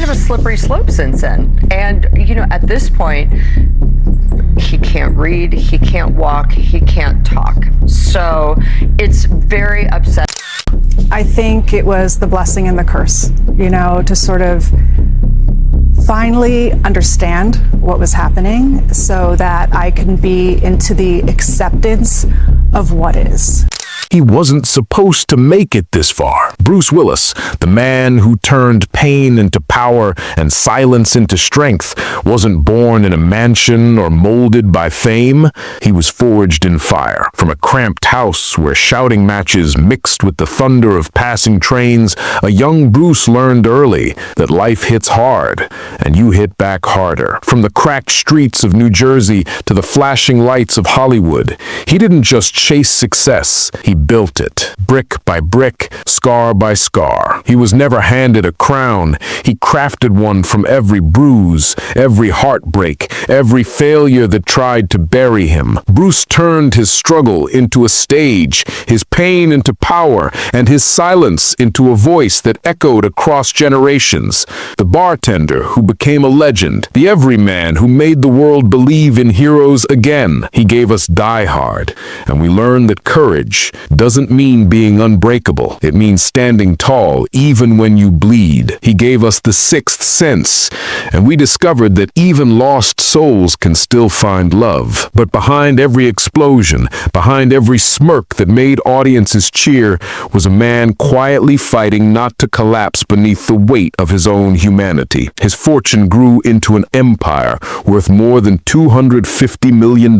of a slippery slope since then. And, at this point, he can't read, he can't walk, he can't talk. So it's very upsetting. I think it was the blessing and the curse, to sort of finally understand what was happening so that I can be into the acceptance of what is. He wasn't supposed to make it this far. Bruce Willis, the man who turned pain into power and silence into strength, wasn't born in a mansion or molded by fame. He was forged in fire. From a cramped house where shouting matches mixed with the thunder of passing trains, a young Bruce learned early that life hits hard, and you hit back harder. From the cracked streets of New Jersey to the flashing lights of Hollywood, he didn't just chase success, he built it, brick by brick, scar by scar. He was never handed a crown. He crafted one from every bruise, every heartbreak, every failure that tried to bury him. Bruce turned his struggle into a stage, his pain into power, and his silence into a voice that echoed across generations. The bartender who became a legend, the everyman who made the world believe in heroes again. He gave us Die Hard, and we learned that courage doesn't mean being unbreakable. It means standing tall even when you bleed. He gave us The Sixth Sense, and we discovered that even lost souls can still find love. But behind every explosion, behind every smirk that made audiences cheer, was a man quietly fighting not to collapse beneath the weight of his own humanity. His fortune grew into an empire worth more than $250 million,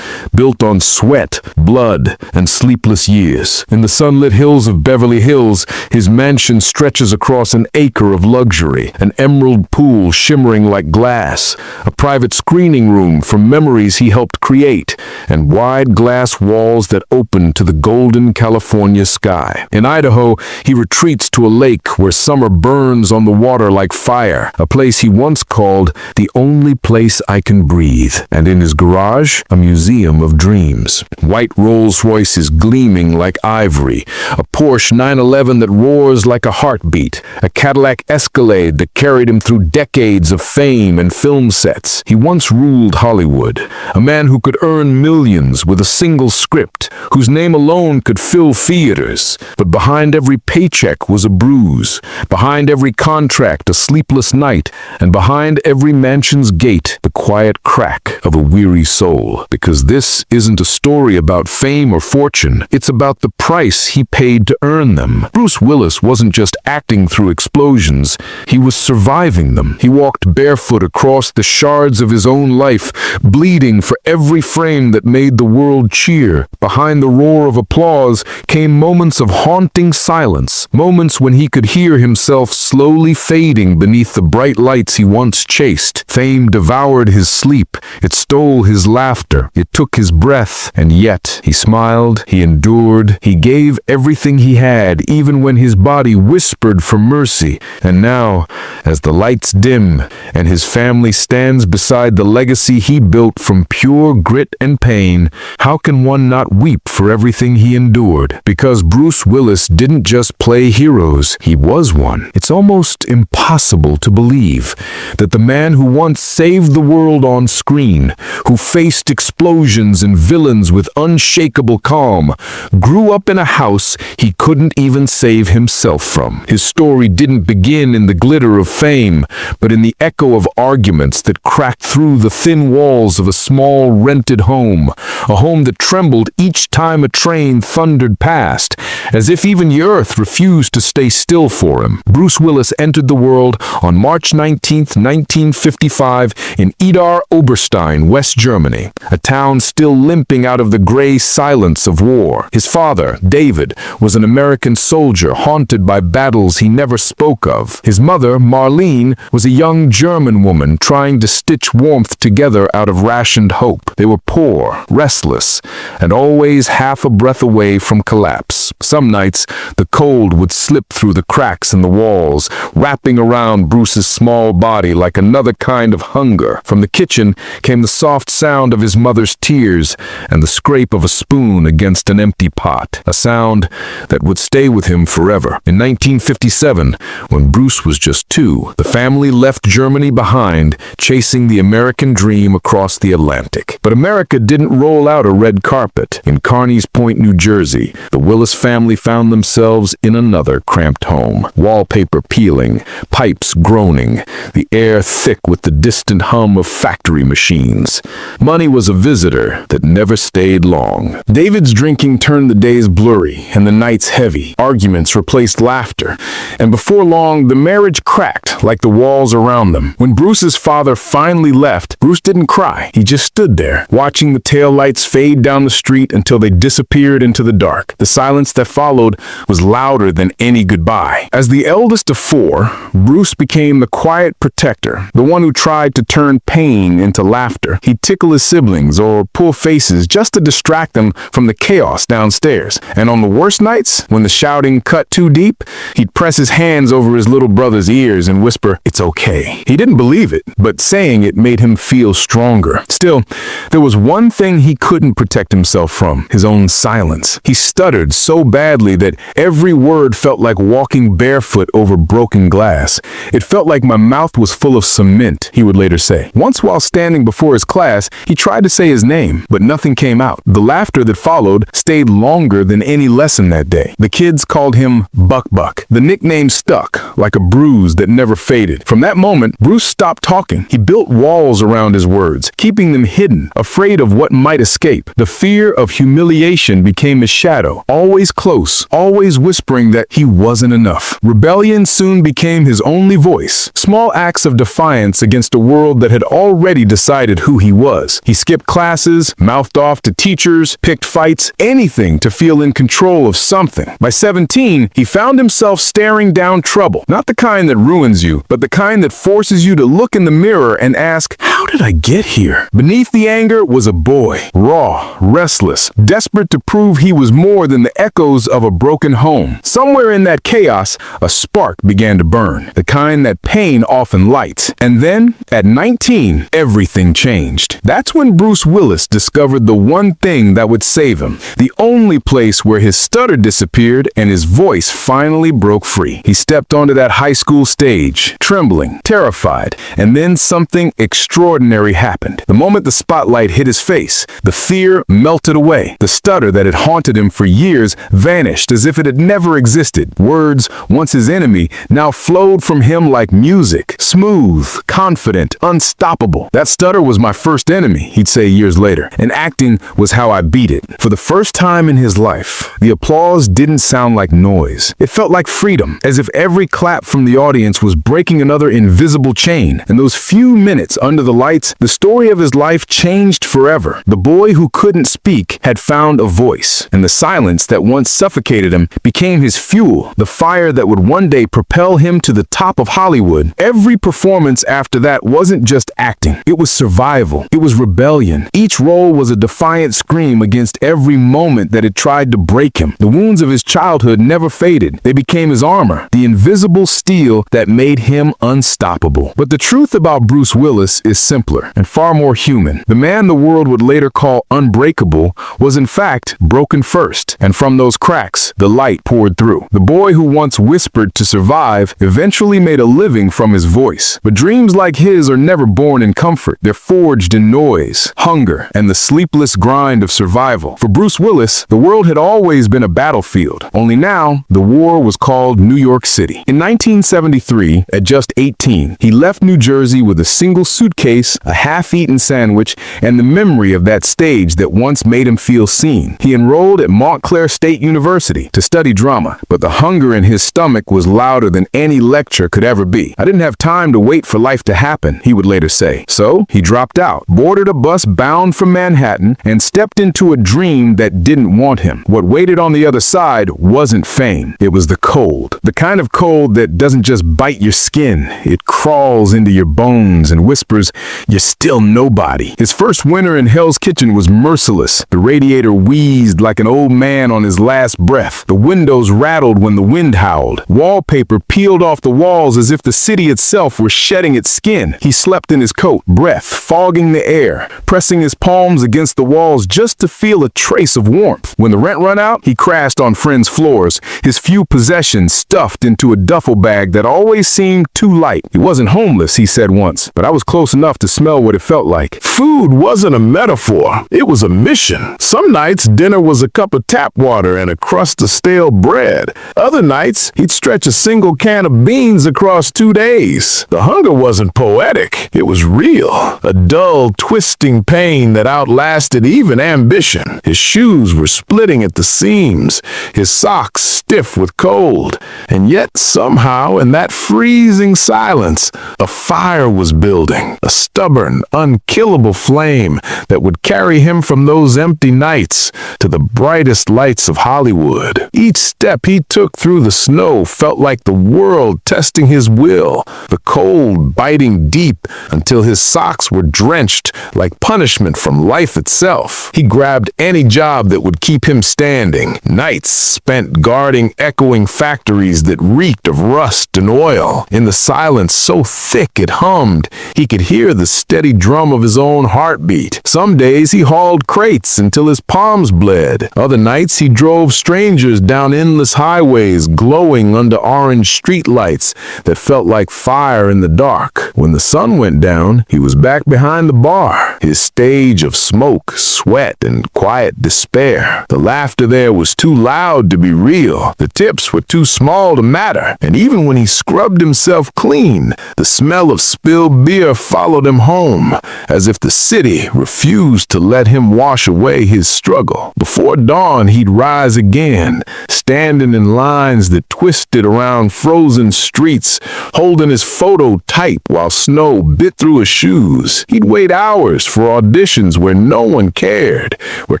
built on sweat, blood, and sleepless years. In the sunlit hills of Beverly Hills, his mansion stretches across an acre of luxury, an emerald pool shimmering like glass, a private screening room from memories he helped create, and wide glass walls that open to the golden California sky. In Idaho, he retreats to a lake where summer burns on the water like fire, a place he once called the only place I can breathe. And in his garage, a museum of dreams. White Rolls Royces gleaming like ivory, a Porsche 911 that roars like a heartbeat, a Cadillac Escalade that carried him through decades of fame and film sets. He once ruled Hollywood, a man who could earn millions with a single script, whose name alone could fill theaters. But behind every paycheck was a bruise, behind every contract a sleepless night, and behind every mansion's gate the quiet crack of a weary soul. Because this isn't a story about fame or fortune, it's about the price he paid to earn them. Bruce Willis wasn't just acting through explosions, he was surviving them. He walked barefoot across the shards of his own life, bleeding for every frame that made the world cheer. Behind the roar of applause came moments of haunting silence, moments when he could hear himself slowly fading beneath the bright lights he once chased. Fame devoured his sleep, it stole his laughter, it took his breath, and yet he smiled, he endured, he gave everything he had, even when his body whispered for mercy. And now, as the lights dim and his family stands beside the legacy he built from pure grit and pain, how can one not weep for everything he endured? Because Bruce Willis didn't just play heroes, he was one. It's almost impossible to believe that the man who once saved the world on screen, who faced explosions and villains with unshakable calm, grew up in a house he couldn't even save himself from. His story didn't begin in the glitter of fame, but in the echo of arguments that cracked through the thin walls of a small rented home, a home that trembled each time a train thundered past, as if even the earth refused to stay still for him. Bruce Willis entered the world on March 19, 1955, in Idar Oberstein, West Germany, a town still limping out of the gray silence of war. His father, David, was an American soldier haunted by battles he never spoke of. His mother, Marlene, was a young German woman trying to stitch warmth together out of rationed hope. They were poor, restless, and always half a breath away from collapse. house. Some nights, the cold would slip through the cracks in the walls, wrapping around Bruce's small body like another kind of hunger. From the kitchen came the soft sound of his mother's tears and the scrape of a spoon against an empty pot, a sound that would stay with him forever. In 1957, when Bruce was just 2, the family left Germany behind, chasing the American dream across the Atlantic. But America didn't roll out a red carpet. In Carneys Point, New Jersey, the Willis family found themselves in another cramped home. Wallpaper peeling, pipes groaning, the air thick with the distant hum of factory machines. Money was a visitor that never stayed long. David's drinking turned the days blurry and the nights heavy. Arguments replaced laughter, and before long, the marriage cracked like the walls around them. When Bruce's father finally left, Bruce didn't cry. He just stood there, watching the taillights fade down the street until they disappeared into the dark. The silence that followed was louder than any goodbye. As the eldest of 4, Bruce became the quiet protector, the one who tried to turn pain into laughter. He'd tickle his siblings or pull faces just to distract them from the chaos downstairs. And on the worst nights, when the shouting cut too deep, he'd press his hands over his little brother's ears and whisper, "It's okay." He didn't believe it, but saying it made him feel stronger. Still, there was one thing he couldn't protect himself from: his own silence. He stuttered so badly that every word felt like walking barefoot over broken glass. "It felt like my mouth was full of cement," he would later say. Once, while standing before his class, he tried to say his name, but nothing came out. The laughter that followed stayed longer than any lesson that day. The kids called him Buck Buck. The nickname stuck like a bruise that never faded. From that moment, Bruce stopped talking. He built walls around his words, keeping them hidden, afraid of what might escape. The fear of humiliation became his shadow, always close, always whispering that he wasn't enough. Rebellion soon became his only voice, small acts of defiance against a world that had already decided who he was. He skipped classes, mouthed off to teachers, picked fights, anything to feel in control of something. By 17, he found himself staring down trouble, not the kind that ruins you, but the kind that forces you to look in the mirror and ask, "How did I get here?" Beneath the anger was a boy, raw, restless, desperate to prove he was more than the echoes of a broken home. Somewhere in that chaos, a spark began to burn, the kind that pain often lights. And then, at 19, everything changed. That's when Bruce Willis discovered the one thing that would save him, the only place where his stutter disappeared and his voice finally broke free. He stepped onto that high school stage, trembling, terrified, and then something extraordinary happened. The moment the spotlight hit his face, the fear melted away. The stutter that had haunted him for years vanished as if it had never existed. Words, once his enemy, now flowed from him like music, smooth, confident, unstoppable. That stutter was my first enemy, he'd say years later, and acting was how I beat it. For the first time in his life, the applause didn't sound like noise. It felt like freedom, as if every clap from the audience was breaking another invisible chain. In those few minutes under the lights, the story of his life changed forever. The boy who couldn't speak had found a voice, and the silence that once suffocated him became his fuel, the fire that would one day propel him to the top of Hollywood. Every performance after that wasn't just acting. It was survival. It was rebellion. Each role was a defiant scream against every moment that had tried to break him. The wounds of his childhood never faded. They became his armor, the invisible steel that made him unstoppable. But the truth about Bruce Willis is simpler and far more human. The man the world would later call unbreakable was in fact broken first, and from those cracks, the light poured through. The boy who once whispered to survive eventually made a living from his voice. But dreams like his are never born in comfort. They're forged in noise, hunger, and the sleepless grind of survival. For Bruce Willis, the world had always been a battlefield, only now the war was called New York City. In 1973, at just 18, he left New Jersey with a single suitcase, a half-eaten sandwich, and the memory of that stage that once made him feel seen. He enrolled at Montclair State University to study drama, but the hunger in his stomach was louder than any lecture could ever be. "I didn't have time to wait for life to happen," he would later say. So he dropped out, boarded a bus bound for Manhattan, and stepped into a dream that didn't want him. What waited on the other side wasn't fame. It was the cold. The kind of cold that doesn't just bite your skin. It crawls into your bones and whispers, "You're still nobody." His first winter in Hell's Kitchen was merciless. The radiator wheezed like an old man on his his last breath. The windows rattled when the wind howled. Wallpaper peeled off the walls as if the city itself were shedding its skin. He slept in his coat, breath fogging the air, pressing his palms against the walls just to feel a trace of warmth. When the rent ran out, he crashed on friends' floors, his few possessions stuffed into a duffel bag that always seemed too light. He wasn't homeless, he said once, but I was close enough to smell what it felt like. Food wasn't a metaphor, it was a mission. Some nights, dinner was a cup of tap water and a crust of stale bread. Other nights, he'd stretch a single can of beans across 2 days. The hunger wasn't poetic, it was real. A dull, twisting pain that outlasted even ambition. His shoes were splitting at the seams, his socks stiff with cold. And yet, somehow, in that freezing silence, a fire was building, a stubborn, unkillable flame that would carry him from those empty nights to the brightest lights of Hollywood. Each step he took through the snow felt like the world testing his will, the cold biting deep until his socks were drenched like punishment from life itself. He grabbed any job that would keep him standing. Nights spent guarding echoing factories that reeked of rust and oil. In the silence so thick it hummed, he could hear the steady drum of his own heartbeat. Some days he hauled crates until his palms bled. Other nights he drove strangers down endless highways glowing under orange streetlights that felt like fire in the dark. When the sun went down, he was back behind the bar, his stage of smoke, sweat, and quiet despair. The laughter there was too loud to be real. The tips were too small to matter. And even when he scrubbed himself clean, the smell of spilled beer followed him home, as if the city refused to let him wash away his struggle. Before dawn, he'd rise again, standing in lines that twisted around frozen streets, holding his photo tight while snow bit through his shoes. He'd wait hours for auditions where no one cared, where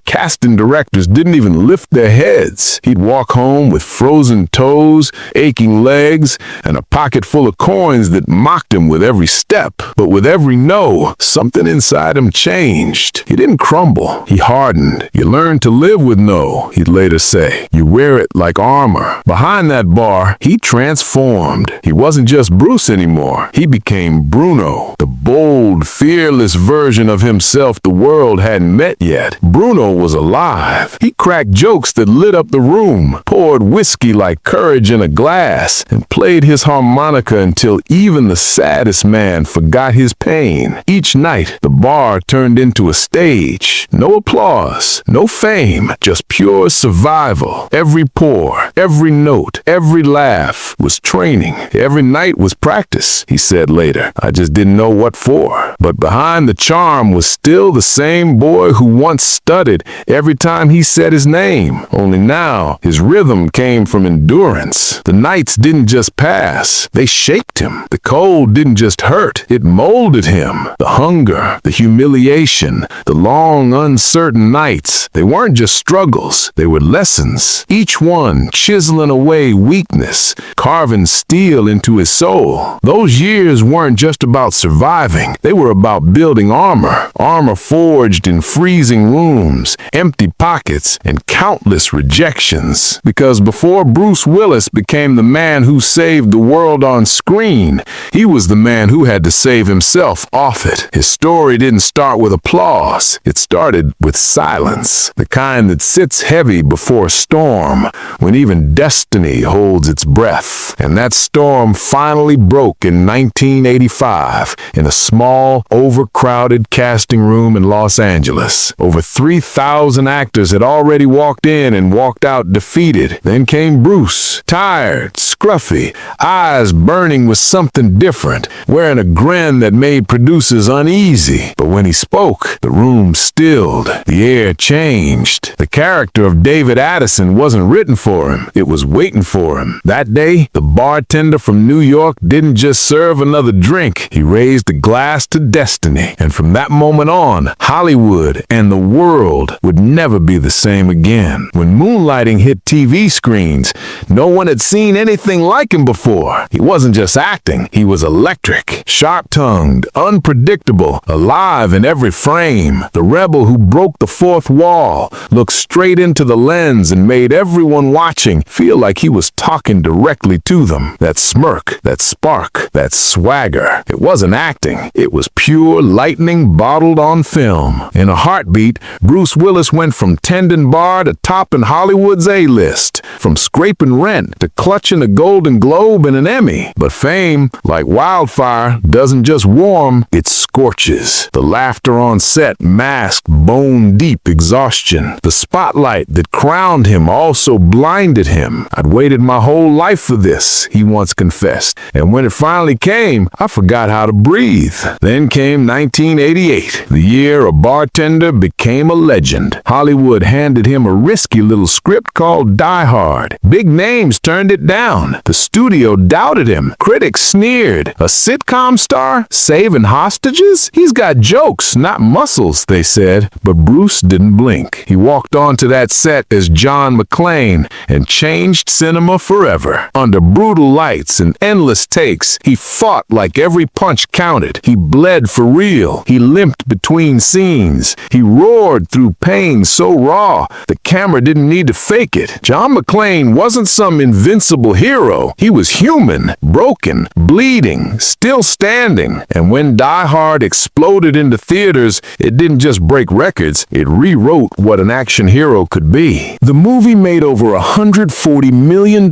casting directors didn't even lift their heads. He'd walk home with frozen toes, aching legs, and a pocket full of coins that mocked him with every step. But with every no, something inside him changed. He didn't crumble, he hardened. You learn to live with no, he'd later say. You wear it like armor. Behind that bar, he transformed. He wasn't just Bruce anymore. He became Bruno, the bold, fearless version of himself the world hadn't met yet. Bruno was alive. He cracked jokes that lit up the room, poured whiskey like courage in a glass, and played his harmonica until even the saddest man forgot his pain. Each night, the bar turned into a stage. No applause, no fame, just pure survival. Every pour, every note, every laugh was training. Every night was practice, he said later. I just didn't know what for. But behind the charm was still the same boy who once stuttered every time he said his name. Only now, his rhythm came from endurance. The nights didn't just pass, they shaped him. The cold didn't just hurt, it molded him. The hunger, the humiliation, the long, uncertain nights, they weren't just struggles, they were lessons. Each one chiseling away weakness, carving steel into his soul. Those years weren't just about surviving, they were about building armor. Armor forged in freezing rooms, empty pockets, and countless rejections. Because before Bruce Willis became the man who saved the world on screen, he was the man who had to save himself off it. His story didn't start with applause. It started with silence, the kind that sits heavy before a storm, when even destiny holds its breath. And that storm finally broke in 1985 in a small, overcrowded casting room in Los Angeles. Over 3,000 actors had already walked in and walked out defeated. Then came Bruce, tired, scruffy, eyes burning with something different, wearing a grin that made producers uneasy. But when he spoke, the room stilled. The air changed. The character of David Addison wasn't written for him. It was waiting for him. That day, the bartender from New York didn't just serve another drink. He raised a glass to destiny. And from that moment on, Hollywood and the world would never be the same again. When moonlighting hit TV screens, no one had seen anything like him before. He wasn't just acting. He was electric, sharp-tongued, unpredictable, alive in every frame. The rebel who broke the fourth wall, looked straight into the lens and made everyone watching feel like he was talking directly to them. That smirk, that spark, that swagger. It wasn't acting. It was pure lightning bottled on film. In a heartbeat, Bruce Willis went from tendon bar to topping Hollywood's A-list, from scraping rent to clutching a Golden Globe and an Emmy. But fame, like wildfire, doesn't just warm, it scorches. The laughter on set masked bone-deep exhaustion. The spotlight that crowned him also blinded him. I'd waited my whole life for this, he once confessed. And when it finally came, I forgot how to breathe. Then came 1988, the year a bartender became a legend. Hollywood handed him a risky little script called Die Hard. Big names turned it down. The studio doubted him. Critics sneered. A sitcom star? Saving hostages? He's got jokes, not muscles, they said. But Bruce didn't blink. He walked onto that set as John McClane and changed cinema forever. Under brutal lights and endless takes, he fought like every punch counted. He bled for real. He limped between scenes. He roared through pain so raw, the camera didn't need to fake it. John McClane wasn't some invincible hero. He was human, broken, bleeding, still standing. And when Die Hard exploded into theaters, it didn't just break records, it rewrote what an action hero could be. The movie made over $140 million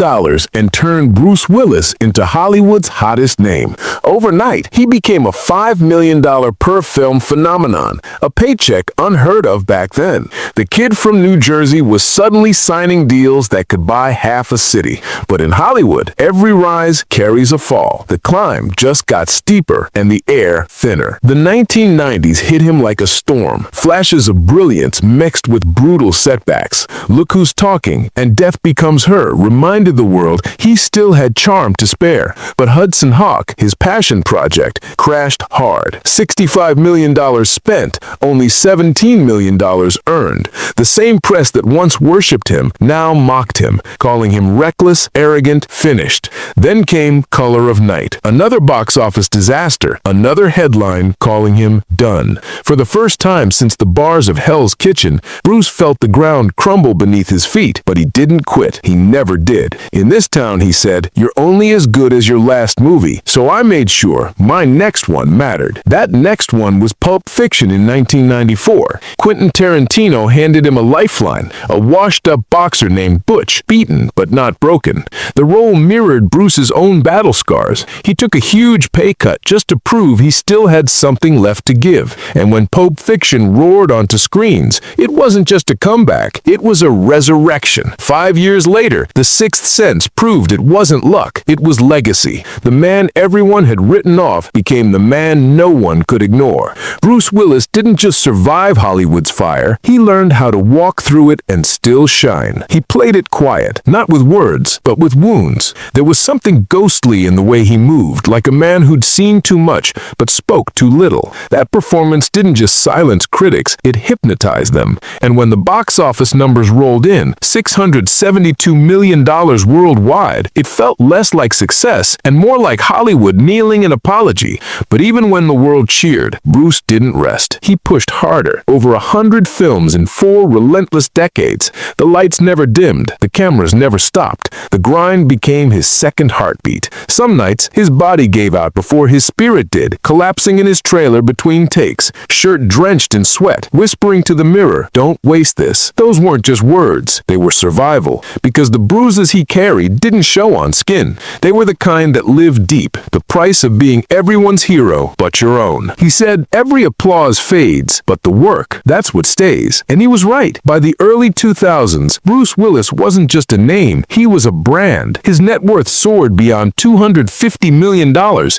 and turned Bruce Willis into Hollywood's hottest name. Overnight, he became a $5 million per film phenomenon, a paycheck unheard of back then. The kid from New Jersey was suddenly signing deals that could buy half a city. But in Hollywood, every rise carries a fall. The climb just got steeper and the air thinner. The 1990s hit him like a storm. Flashes of brilliance mixed with brutal setbacks. Look Who's Talking and Death Becomes Her reminded the world he still had charm to spare. But Hudson Hawk, his passion project, crashed hard. $65 million spent, only $17 million earned. The same press that once worshipped him now mocked him, calling him reckless, arrogant, finished. Then came Color of Night, another box office disaster, another headline calling him done. For the first time since the bars of Hell's Kitchen, Bruce felt the ground crumble beneath his feet, but he didn't quit. He never did. In this town, he said, "You're only as good as your last movie." So I made sure my next one mattered. That next one was Pulp Fiction in 1994. Quentin Tarantino handed him a lifeline, a washed-up boxer named Butch, beaten but not broken. The role mirrored Bruce's own battle scars. He took a huge pay cut just to prove he still had something left to give. And when Pulp Fiction roared onto screens, it wasn't just a comeback, it was a resurrection. 5 years later, The Sixth Sense proved it wasn't luck, it was legacy. The man everyone had written off became the man no one could ignore. Bruce Willis didn't just survive Hollywood's fire, he learned how to walk through it and still shine. He played it quiet, not with words, but with wounds. There was something ghostly in the way he moved, like a man who'd seen too much but spoke too little. That performance didn't just silence critics, it hypnotized them. And when the box office numbers rolled in, $672 million worldwide, it felt less like success and more like Hollywood kneeling in apology. But even when the world cheered, Bruce didn't rest. He pushed harder. Over 100 films in 4 relentless decades. The lights never dimmed. The cameras never stopped. The grind became his second heartbeat. Some nights, his body gave out before his spirit did, collapsing in his trailer between takes, shirt drenched in sweat, whispering to the mirror, "Don't waste this." Those weren't just words. They were survival, because the bruises he carried didn't show on skin. They were the kind that lived deep, the price of being everyone's hero but your own. He said, "Every applause fades, but the work, that's what stays." And he was right. By the early 2000s, Bruce Willis wasn't just a name, he was a brand. His net worth soared beyond $250 million.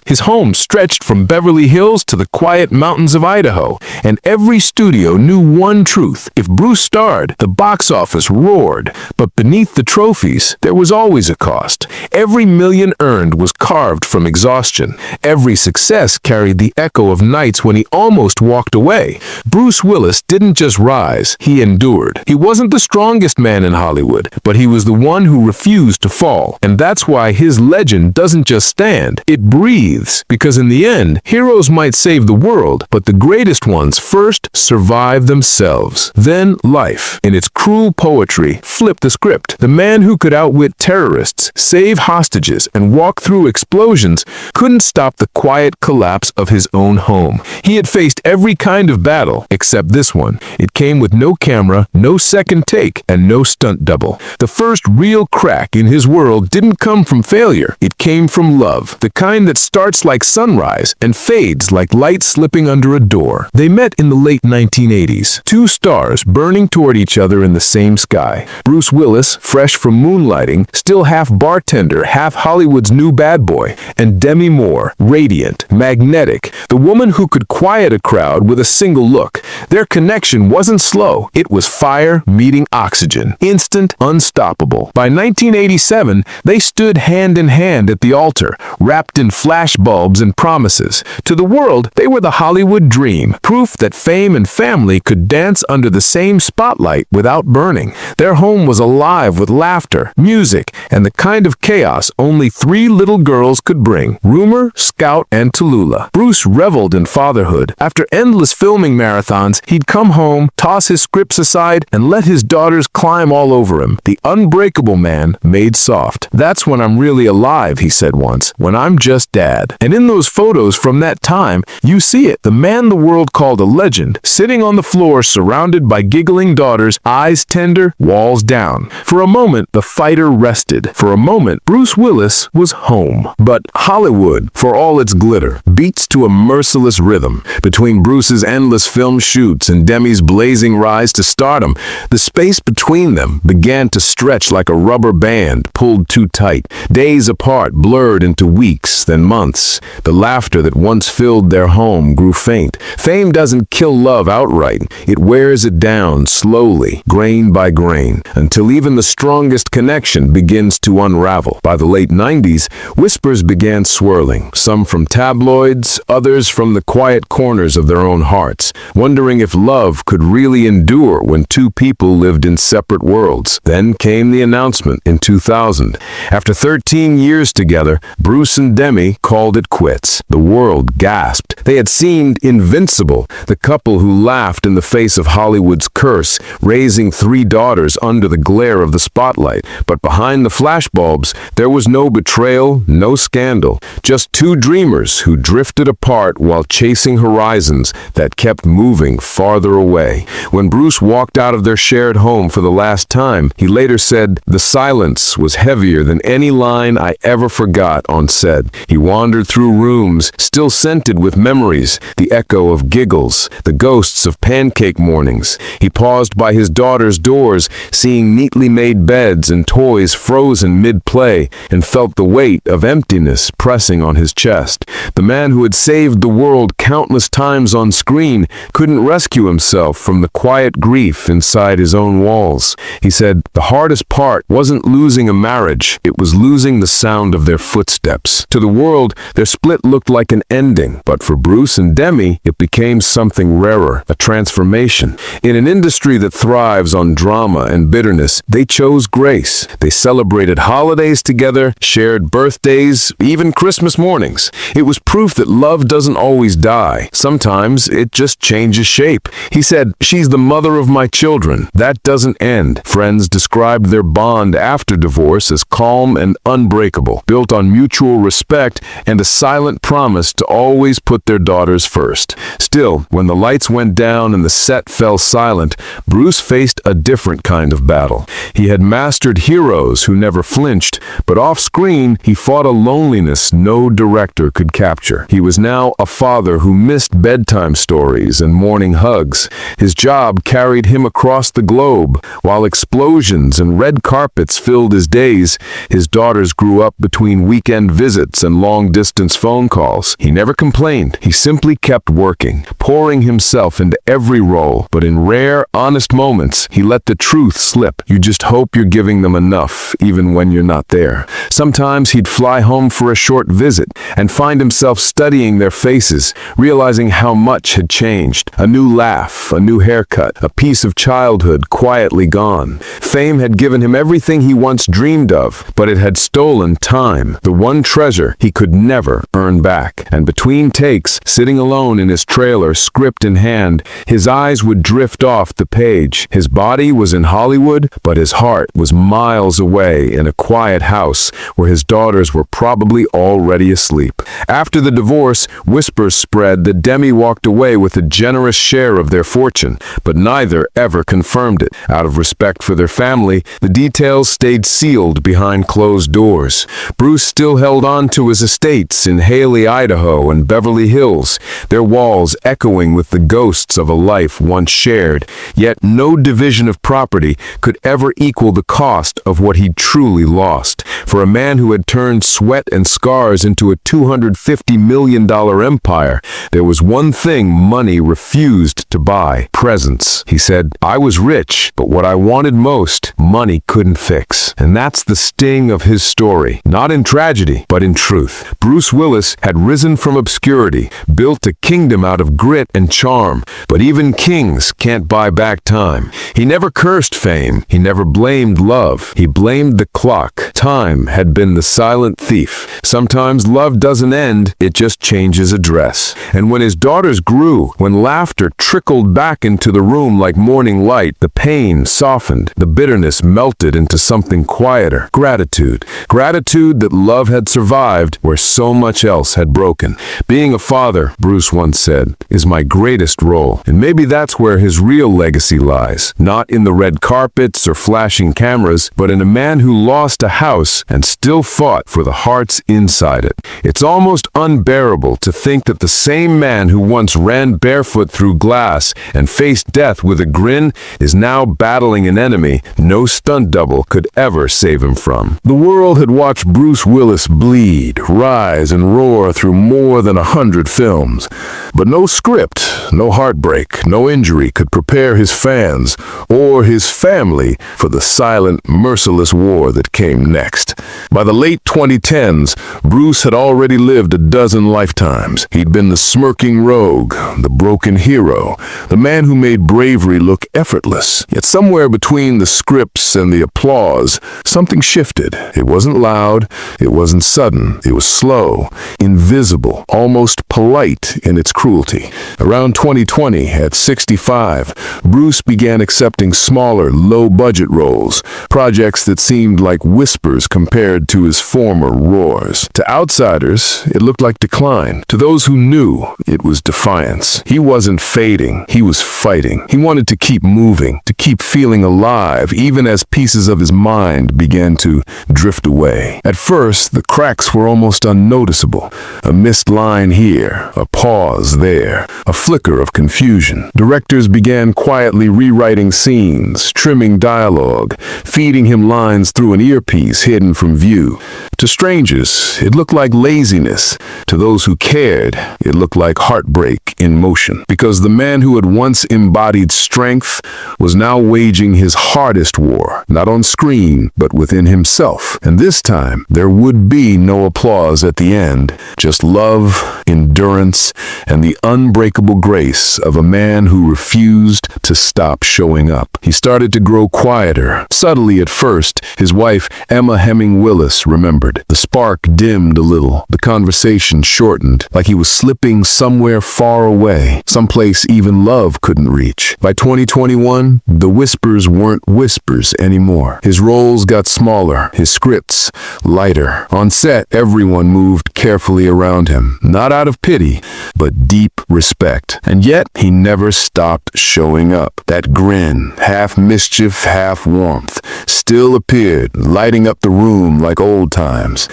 His home stretched from Beverly Hills to the quiet mountains of Idaho. And every studio knew one truth. If Bruce starred, the box office roared. But beneath the trophies, there was always a cost. Every million earned was carved from exhaustion. Every success carried the echo of nights when he almost walked away. Bruce Willis didn't just rise, he endured. He wasn't the strongest man in Hollywood, but he was the one who refused to fall. And that's why his legend doesn't just stand, it breathes. Because in the end, heroes might save the world, but the greatest ones first survive themselves. Then life, in its cruel poetry flipped the script. The man who could outwit terrorists, save hostages, and walk through explosions couldn't stop the quiet collapse of his own home. He had faced every kind of battle except this one. It came with no camera, no second take, and no stunt double. The first real crack in his world didn't come from failure. It came from love, the kind that starts like sunrise and fades like light slipping under a door. They met in the late 1980s, two stars burning toward each other in the same sky. Bruce Willis, fresh from moonlighting, still half bartender, half Hollywood's new bad boy, and Demi Moore, radiant, magnetic, the woman who could quiet a crowd with a single look. Their connection wasn't slow. It was fire meeting oxygen, instant, unstoppable. By 1987, they stood hand in hand at the altar, wrapped in flashbulbs and promises. To the world, they were the Hollywood dream, proof that fame and family could dance under the same spotlight without burning. Their home was alive with laughter, music, and the kind of chaos only three little girls could bring: Rumor, Scout, and Tallulah. Bruce reveled in fatherhood. After endless filming marathons, he'd come home, toss his scripts aside, and let his daughters climb all over him. The unbreakable man made soft. "That's when I'm really alive," he said once, "when I'm just dad." And in those photos from that time, you see it. The man the world called a legend, sitting on the floor surrounded by giggling daughters, eyes tender, walls down. For a moment, the fighter rested. For a moment, Bruce Willis was home. But Hollywood, for all its glitter, beats to a merciless rhythm. Between Bruce's endless film shoots and Demi's blazing rise to stardom, the space between them began to stretch like a rubber band pulled too tight. Days apart blurred into weeks, then months. The laughter that once filled their home grew faint. Fame doesn't kill love outright. It wears it down slowly, grain by grain, until even the strongest connection begins to unravel. By the late 90s, whispers began swirling, some from tabloids, others from the quiet corners of their own hearts, wondering if love could really endure when two people lived in separate worlds. Then came the announcement in 2000. After 13 years together, Bruce and Demi called it quits. The world gasped. They had seemed invincible, the couple who laughed in the face of Hollywood's curse, raising three daughters under the glare of the spotlight. But behind the flashbulbs, there was no betrayal, no scandal, just two dreamers who drifted apart while chasing horizons that kept moving farther away. When Bruce walked out of their shared home for the last time, he later said, "The silence was heavier than any line I ever forgot on set." He wandered through rooms, still scented with memories, the echo of giggles, the ghosts of pancake mornings. He paused by his daughter's doors, seeing neatly made beds and toys frozen mid-play, and felt the weight of emptiness pressing on his chest. The man who had saved the world countless times on screen couldn't rescue himself from the quiet grief inside his own walls. He said, "The hardest part wasn't losing a marriage, it was losing the sound of their footsteps." To the world, their split looked like an ending, but for Bruce and Demi, it became something rarer, a transformation. In an industry that thrives on drama and bitterness, they chose grace. They celebrated holidays together, shared birthdays, even Christmas mornings. It was proof that love doesn't always die. Sometimes it just changes shape. He said, "She's the mother of my children. That doesn't end." Friends described their bond after divorce as calm and unbreakable, built on mutual respect and a silent promise to always put their daughters first. Still, when the lights went down and the set fell silent, Bruce faced a different kind of battle. He had mastered heroes who never flinched, but off-screen, he fought a loneliness no director could capture. He was now a father who missed bedtime stories and morning hugs. His job carried him across the globe. While explosions and red carpets filled his days, his daughters grew up between weekend visits and long-distance phone calls. He never complained. He simply kept working, pouring himself into every role. But in rare, honest moments, he let the truth slip. You just hope you're giving them enough, even when you're not there. Sometimes he'd fly home for a short visit and find himself studying their faces, realizing how much had changed. A new laugh, a new haircut, a piece of childhood quietly gone. Fame had given him everything he once dreamed of, but it had stolen time, the one treasure he could never earn back. And between takes, nights, sitting alone in his trailer, script in hand, his eyes would drift off the page. His body was in Hollywood, but his heart was miles away in a quiet house where his daughters were probably already asleep. After the divorce, whispers spread that Demi walked away with a generous share of their fortune, but neither ever confirmed it. Out of respect for their family, the details stayed sealed behind closed doors. Bruce still held on to his estates in Haley, Idaho and Beverly Hills, their walls echoing with the ghosts of a life once shared. Yet no division of property could ever equal the cost of what he'd truly lost. For a man who had turned sweat and scars into a $250 million empire, there was one thing money refused to buy: presence. He said, "I was rich, but what I wanted most, money couldn't fix." And that's the sting of his story. Not in tragedy, but in truth. Bruce Willis had risen from obscurity, built a kingdom out of grit and charm. But even kings can't buy back time. He never cursed fame. He never blamed love. He blamed the clock. Time had been the silent thief. Sometimes love doesn't end, it just changes address. And when his daughters grew, when laughter trickled back into the room like morning light, the pain softened, the bitterness melted into something quieter. Gratitude. Gratitude that love had survived where so much else had broken. Being a father, Bruce once said, is my greatest role. And maybe that's where his real legacy lies. Not in the red carpets or flashing cameras, but in a man who lost a house and still fought for the hearts inside it. It's almost unbearable to think that the same man who once ran barefoot through glass and faced death with a grin is now battling an enemy no stunt double could ever save him from. The world had watched Bruce Willis bleed, rise, and roar through more than 100 films. But no script, no heartbreak, no injury could prepare his fans or his family for the silent, merciless war that came next. By the late 2010s, Bruce had already lived a dozen lifetimes. He'd been the smirking rogue, the broken hero, the man who made bravery look effortless. Yet somewhere between the scripts and the applause, something shifted. It wasn't loud, it wasn't sudden, it was slow, invisible, almost polite in its cruelty. Around 2020, at 65, Bruce began accepting smaller, low-budget roles, projects that seemed like whispers compared to his former roars. To outsiders, it looked like decline. To those who knew, it was defiance. He wasn't fading, he was fighting. He wanted to keep moving, to keep feeling alive, even as pieces of his mind began to drift away. At first, the cracks were almost unnoticeable. A missed line here, a pause there, a flicker of confusion. Directors began quietly rewriting scenes, trimming dialogue, feeding him lines through an earpiece hidden from view. To strangers, it looked like laziness. To those who cared, it looked like heartbreak in motion. Because the man who had once embodied strength was now waging his hardest war, not on screen, but within himself. And this time, there would be no applause at the end, just love, endurance, and the unbreakable grace of a man who refused to stop showing up. He started to grow quieter, subtly at first. His wife, Emma Hemming Willis, remembered. The spark dimmed a little. The conversation shortened, like he was slipping somewhere far away, someplace even love couldn't reach. By 2021, the whispers weren't whispers anymore. His roles got smaller, his scripts lighter. On set, everyone moved carefully around him, not out of pity, but deep respect. And yet, he never stopped showing up. That grin, half mischief, half warmth, still appeared, lighting up the room like old times.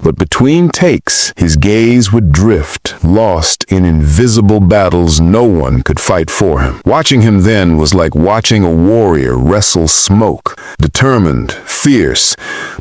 But between takes, his gaze would drift, lost in invisible battles no one could fight for him. Watching him then was like watching a warrior wrestle smoke, determined, fierce,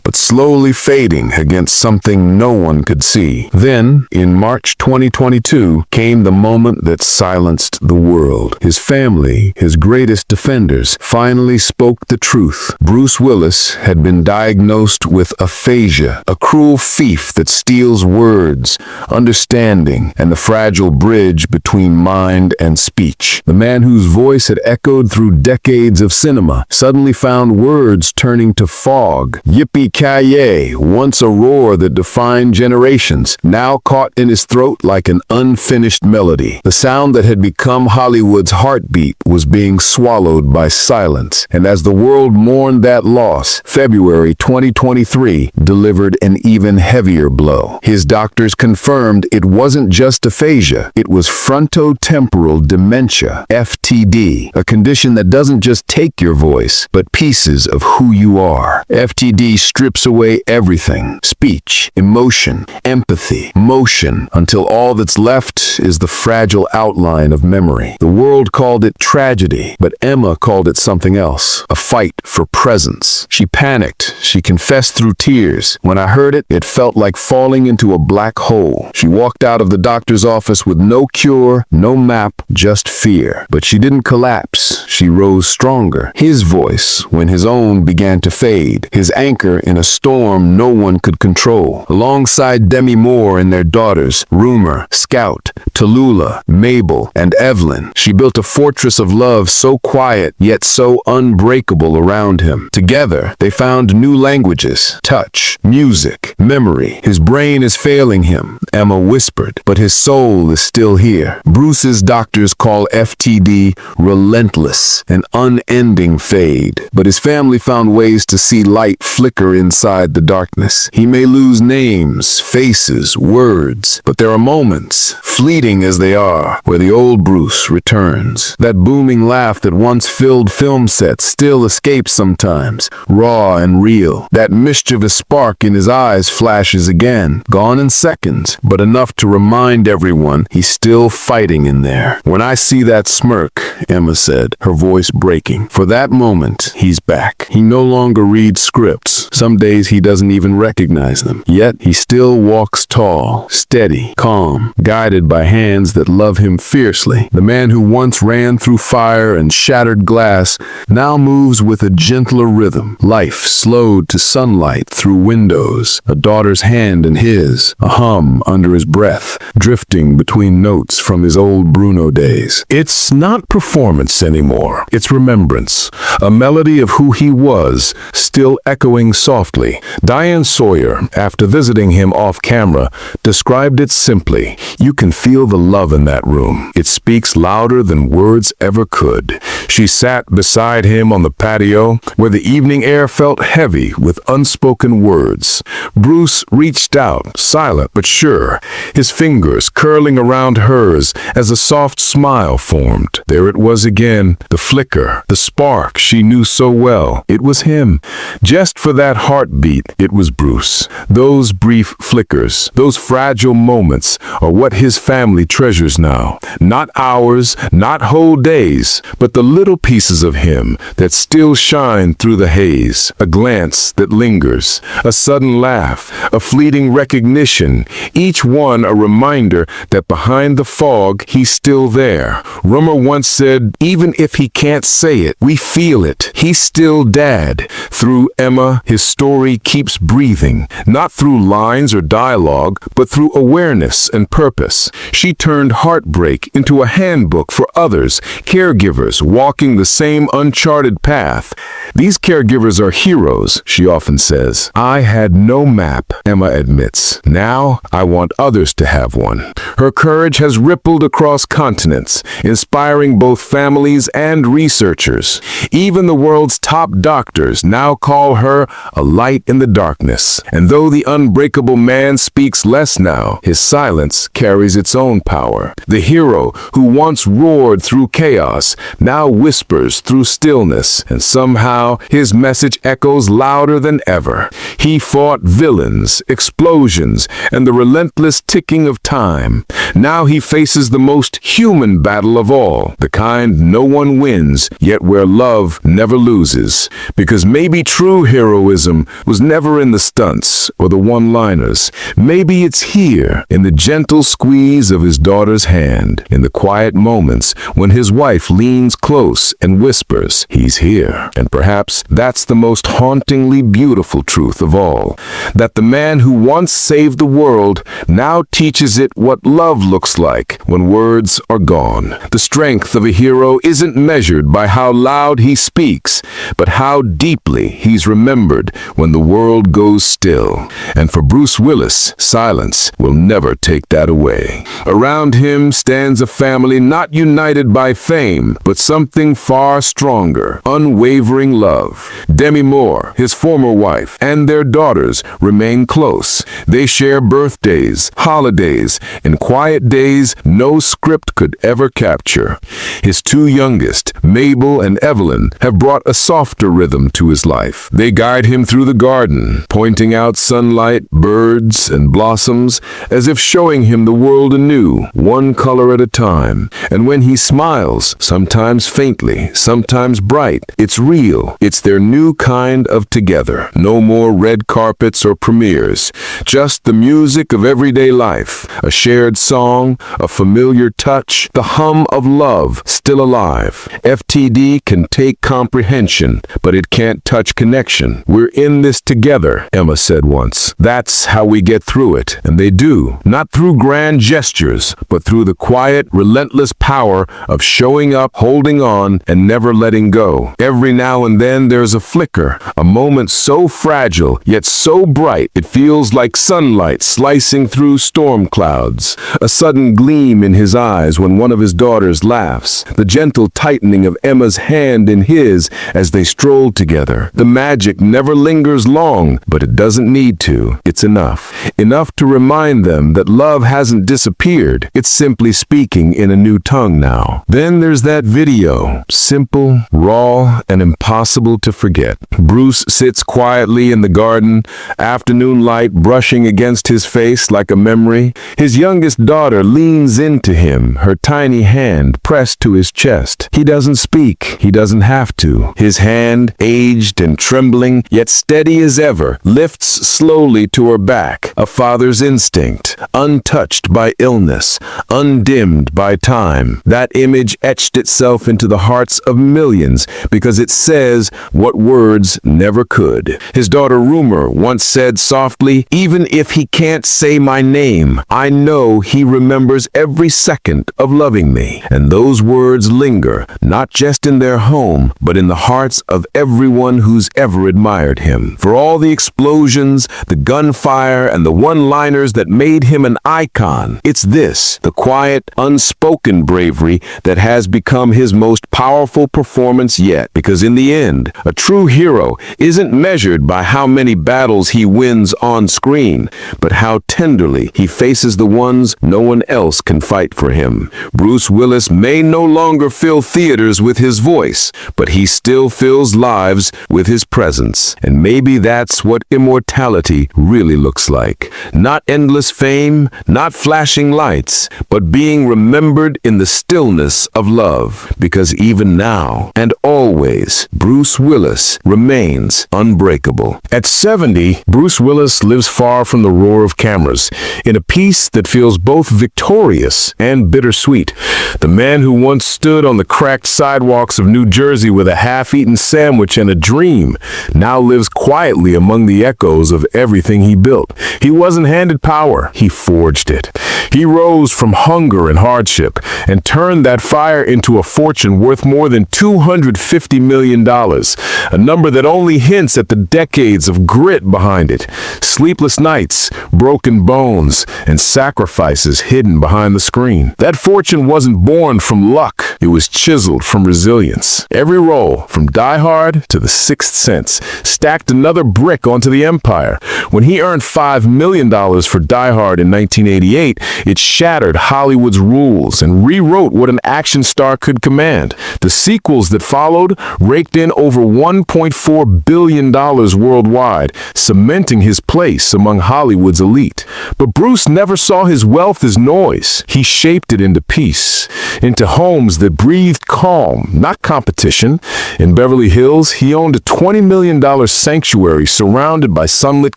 but slowly fading against something no one could see. Then, in March 2022, came the moment that silenced the world. His family, his greatest defenders, finally spoke the truth. Bruce Willis had been diagnosed with aphasia, a cruel fief that steals words, understanding, and the fragile bridge between between mind and speech. The man whose voice had echoed through decades of cinema suddenly found words turning to fog. Yippee-ki-yay, once a roar that defined generations, now caught in his throat like an unfinished melody. The sound that had become Hollywood's heartbeat was being swallowed by silence. And as the world mourned that loss, February 2023 delivered an even heavier blow. His doctors confirmed it wasn't just aphasia, it was frontotemporal dementia, FTD, a condition that doesn't just take your voice, but pieces of who you are. FTD strips away everything: speech, emotion, empathy, motion, until all that's left is the fragile outline of memory. The world called it tragedy, but Emma called it something else: a fight for presence. She panicked. She confessed through tears. When I heard it, it felt like falling into a black hole. She walked out of the doctor's office with no cure, no map, just fear. But she didn't collapse. She rose stronger. His voice, when his own began to fade, his anchor in a storm no one could control. Alongside Demi Moore and their daughters, Rumor, Scout, Tallulah, Mabel, and Evelyn, she built a fortress of love so quiet yet so unbreakable around him. Together, they found new languages: touch, music, memory. His brain is failing him, Emma whispered, but his soul is still here. Bruce's doctors call FTD relentless, an unending fade. But his family found ways to see light flicker inside the darkness. He may lose names, faces, words, but there are moments, fleeting as they are, where the old Bruce returns. That booming laugh that once filled film sets still escapes sometimes, raw and real. That mischievous spark in his eyes flashes again, gone in seconds, but enough to remind everyone he's still fighting in there. When I see that smirk, Emma said, her voice breaking, for that moment, he's back. He no longer reads scripts. Some days he doesn't even recognize them. Yet he still walks tall, steady, calm, guided by hands that love him fiercely. The man who once ran through fire and shattered glass now moves with a gentler rhythm. Life slowed to sunlight through windows, a daughter's hand in his, a hum under his breath, drifting between notes from his old Bruno days. It's not performance anymore. It's remembrance. A melody of who he was, still echoing softly. Diane Sawyer, after visiting him off camera, described it simply: you can feel the love in that room. It speaks louder than words ever could. She sat beside him on the patio, where the evening air felt heavy with unspoken words. Bruce reached out, silent but sure, his fingers curling around hers as a soft smile formed. There it was again, the flicker, the spark she knew so well. It was him. Just for that heartbeat, it was Bruce. Those brief flickers, those fragile moments, are what his family treasures now. Not hours, not whole days, but the little pieces of him that still shine through the haze. A glance that lingers, a sudden laugh, a fleeting recognition, each one a reminder that behind the fog, he's still there. Rumor once said, even if he can't say it, we feel it. He's still Dad. Through Emma, his story keeps breathing, not through lines or dialogue, but through awareness and purpose. She turned heartbreak into a handbook for others, caregivers walking the same uncharted path. These caregivers are heroes, she often says. I had no map, Emma admits. Now, I want others to have one. Her courage has rippled across continents, inspiring both families and researchers. Even the world's top doctors now call her a light in the darkness. And though the unbreakable man speaks less now, his silence carries its own power. The hero who once roared through chaos now whispers through stillness, and somehow his message echoes louder than ever. He fought villains, explosions, and the relentless ticking of time. Now he faces the most human battle of all, the kind no one wins, yet where love never loses. Because maybe true heroism was never in the stunts or the one-liners. Maybe it's here, in the gentle squeeze of his daughter's hand, in the quiet moments when his wife leans close and whispers, he's here. And perhaps that's the most hauntingly beautiful truth of all, that the man who once saved the world now teaches it what love looks like when when words are gone. The strength of a hero isn't measured by how loud he speaks, but how deeply he's remembered when the world goes still. And for Bruce Willis, silence will never take that away. Around him stands a family not united by fame, but something far stronger, unwavering love. Demi Moore, his former wife, and their daughters remain close. They share birthdays, holidays, and quiet days no script could ever capture. His two youngest, Mabel and Evelyn, have brought a softer rhythm to his life. They guide him through the garden, pointing out sunlight, birds, and blossoms, as if showing him the world anew, one color at a time. And when he smiles, sometimes faintly, sometimes bright, it's real. It's their new kind of together. No more red carpets or premieres, just the music of everyday life, a shared song, a familiar touch, the hum of love still alive. FTD can take comprehension, but it can't touch connection. We're in this together, Emma said once. That's how we get through it. And they do, not through grand gestures, but through the quiet, relentless power of showing up, holding on, and never letting go. Every now and then there's a flicker, a moment so fragile, yet so bright, it feels like sunlight slicing through storm clouds. A sudden gleam in his eyes when one of his daughters laughs. The gentle tightening of Emma's hand in his as they stroll together. The magic never lingers long, but it doesn't need to. It's enough. Enough to remind them that love hasn't disappeared. It's simply speaking in a new tongue now. Then there's that video. Simple, raw, and impossible to forget. Bruce sits quietly in the garden, afternoon light brushing against his face like a memory. His youngest daughter leans into him, her tiny hand pressed to his chest. He doesn't speak. He doesn't have to. His hand, aged and trembling, yet steady as ever, lifts slowly to her back. A father's instinct, untouched by illness, undimmed by time. That image etched itself into the hearts of millions because it says what words never could. His daughter Rumor once said softly, "Even if he can't say my name, I know he remembers every second of loving me." And those words linger, not just in their home, but in the hearts of everyone who's ever admired him. For all the explosions, the gunfire, and the one-liners that made him an icon, it's this, the quiet, unspoken bravery that has become his most powerful performance yet. Because in the end, a true hero isn't measured by how many battles he wins on screen, but how tenderly he faces the ones no one else can fight for him. Bruce Willis may no longer fill theaters with his voice, but he still fills lives with his presence. And maybe that's what immortality really looks like. Not endless fame, not flashing lights, but being remembered in the stillness of love. Because even now, and always, Bruce Willis remains unbreakable. At 70, Bruce Willis lives far from the roar of cameras, in a peace that feels both victorious and bittersweet. The man who once stood on the cracked sidewalks of New Jersey with a half-eaten sandwich and a dream now lives quietly among the echoes of everything he built. He wasn't handed power, he forged it. He rose from hunger and hardship and turned that fire into a fortune worth more than $250 million, a number that only hints at the decades of grit behind it. Sleepless nights, broken bones, and sacrifices hidden behind the screen. That fortune wasn't born from luck, it was chiseled from resilience. Every role, from Die Hard to The Sixth Sense, stacked another brick onto the empire. When he earned $5 million for Die Hard in 1988, it shattered Hollywood's rules and rewrote what an action star could command. The sequels that followed raked in over $1.4 billion worldwide, cementing his place among Hollywood's elite. But Bruce never saw his wealth as noise. He shaped it into peace. into homes that breathed calm, not competition. In Beverly Hills, he owned a $20 million sanctuary surrounded by sunlit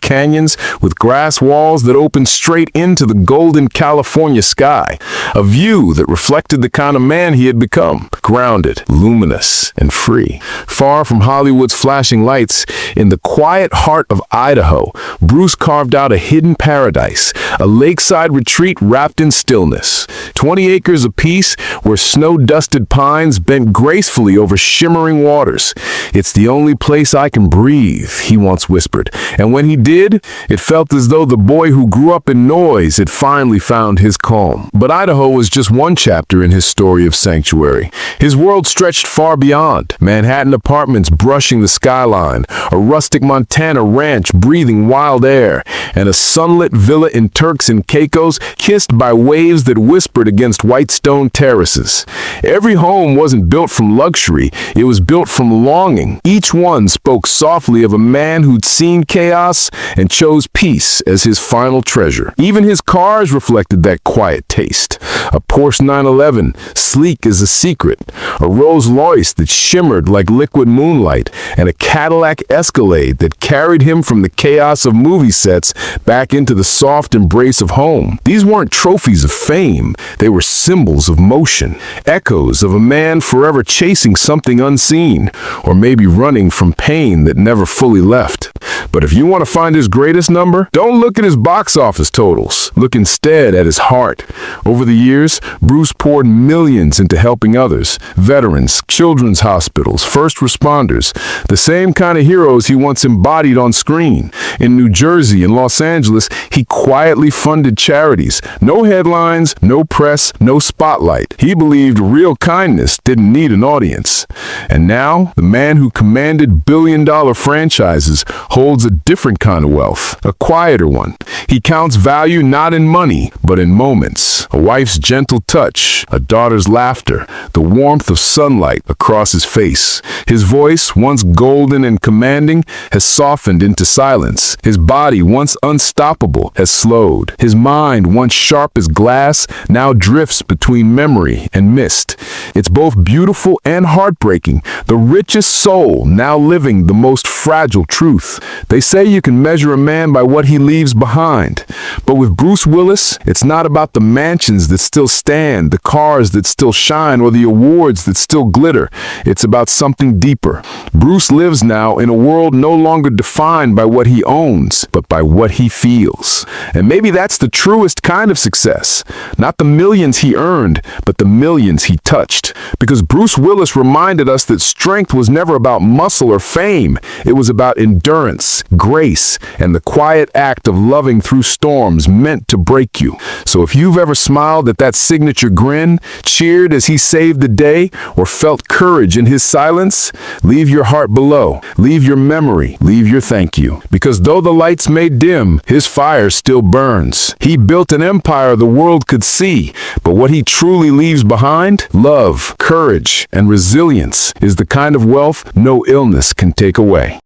canyons with grass walls that opened straight into the golden California sky, a view that reflected the kind of man he had become, grounded, luminous, and free. Far from Hollywood's flashing lights, in the quiet heart of Idaho, Bruce carved out a hidden paradise, a lakeside retreat wrapped in stillness. 20 acres apiece where snow-dusted pines bent gracefully over shimmering waters. "It's the only place I can breathe," he once whispered. And when he did, it felt as though the boy who grew up in noise had finally found his calm. But Idaho was just one chapter in his story of sanctuary. His world stretched far beyond. Manhattan apartments brushing the skyline, a rustic Montana ranch breathing wild air, and a sunlit villa in Turks and Caicos kissed by waves that whispered against white stone terraces. Every home wasn't built from luxury, it was built from longing. Each one spoke softly of a man who'd seen chaos and chose peace as his final treasure. Even his cars reflected that quiet taste. A Porsche 911, sleek as a secret, a Rolls-Royce that shimmered like liquid moonlight, and a Cadillac Escalade that carried him from the chaos of movie sets back into the soft embrace of home. These weren't trophies of fame, they were symbols of motion, echoes of a man forever chasing something unseen, or maybe running from pain that never fully left. But if you want to find his greatest number, don't look at his box office totals. Look instead at his heart. Over the years, Bruce poured millions into helping others, veterans, children's hospitals, first responders, the same kind of heroes he once embodied on screen. In New Jersey and Los Angeles, he quietly funded charities. No headlines, no press, no spotlight. He believed real kindness didn't need an audience. And now, the man who commanded billion-dollar franchises holds a different kind of wealth, a quieter one. He counts value not in money, but in moments. A wife's gentle touch, a daughter's laughter, the warmth of sunlight across his face. His voice, once golden and commanding, has softened into silence. His body, once unstoppable, has slowed. His mind, once sharp as glass, now drifts between memory and mist. It's both beautiful and heartbreaking, the richest soul now living the most fragile truth. They say you can measure a man by what he leaves behind. But with Bruce Willis, it's not about the mansions that still stand, the cars that still shine, or the awards that still glitter. It's about something deeper. Bruce lives now in a world no longer defined by what he owns, but by what he feels. And maybe that's the truest kind of success. Not the millions he earned, but the millions he touched. Because Bruce Willis reminded us that strength was never about muscle or fame. It was about endurance, grace, and the quiet act of loving through storms meant to break you. So if you've ever smiled at that signature grin, cheered as he saved the day, or felt courage in his silence, leave your heart below. Leave your memory. Leave your thank you. Because though the lights may dim, his fire still burns. He built an empire the world could see, but what he truly leaves behind, love, courage, and resilience, is the kind of wealth no illness can take away.